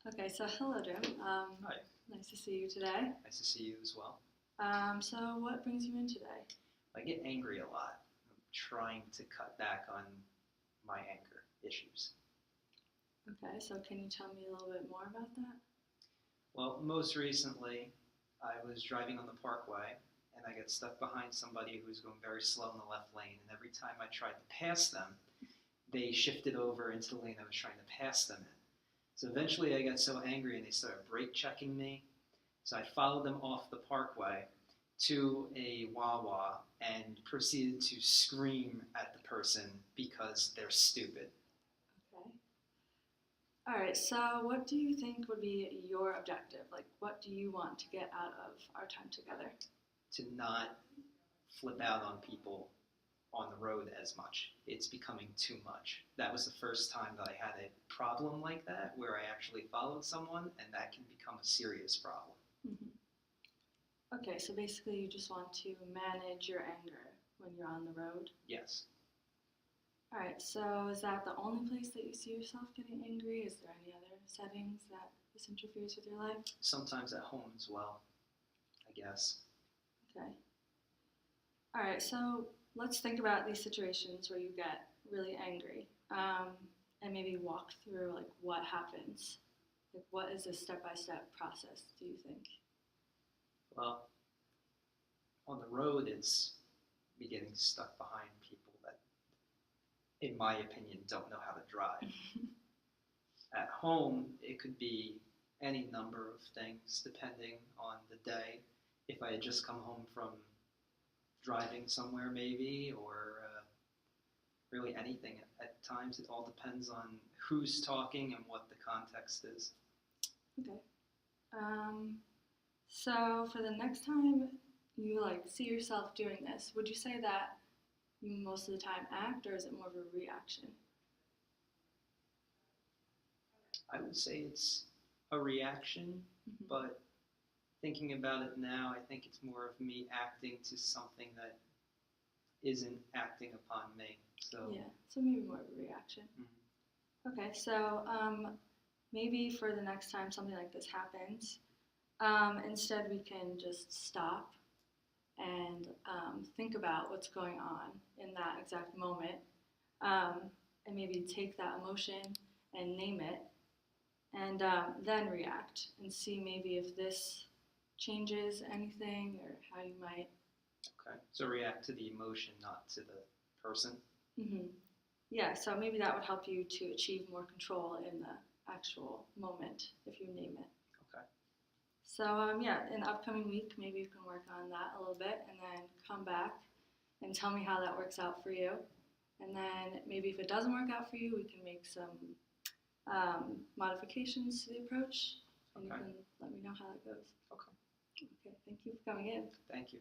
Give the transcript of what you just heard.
Okay, so hello, Jim. Hi, Nice to see you today. nice to see you as well. So what brings you in today? I get angry a lot. I'm trying to cut back on my anger issues. Okay, so can you tell me a little bit more about that? Well, most recently, I was driving on the parkway and I got stuck behind somebody who was going very slow in the left lane. And every time I tried to pass them, they shifted over into the lane I was trying to pass them in. So eventually I got so angry and they started brake checking me. So I followed them off the parkway to a Wawa and proceeded to scream at the person because they're stupid. Okay. All right, so what do you think would be your objective? Like, what do you want to get out of our time together? To not flip out on people on the road as much. It's becoming too much. That was the first time that I had a problem like that where I actually followed someone, and that can become a serious problem. Okay, so basically you just want to manage your anger when you're on the road. Yes. All right, so is that the only place that you see yourself getting angry? Is there any other settings that this interferes with your life? Sometimes at home as well, I guess. Okay. All right, so let's think about these situations where you get really angry, and maybe walk through like what happens. Like, what is a step-by-step process? Do you think? Well, on the road, it's me getting stuck behind people that, in my opinion, don't know how to drive. At home, it could be any number of things depending on the day. If I had just come home from driving somewhere, maybe, or really anything at times, it all depends on who's talking and what the context is. Okay. So for the next time you like see yourself doing this, would you say that you most of the time act, or is it more of a reaction? I would say it's a reaction, Mm-hmm. but thinking about it now, I think it's more of me acting to something that isn't acting upon me. So Yeah, so maybe more of a reaction. Okay, so maybe for the next time something like this happens, instead we can just stop and think about what's going on in that exact moment, um, and maybe take that emotion and name it, and then react and see maybe if this changes anything or how you might. okay, so react to the emotion, not to the person. Mm-hmm. Yeah, so maybe that would help you to achieve more control in the actual moment if you name it. Okay. So yeah, in the upcoming week, maybe you can work on that a little bit and then come back and tell me how that works out for you. And then maybe if it doesn't work out for you, we can make some modifications to the approach, and Okay. you can let me know how that goes. Okay. Okay, thank you for coming in. Thank you.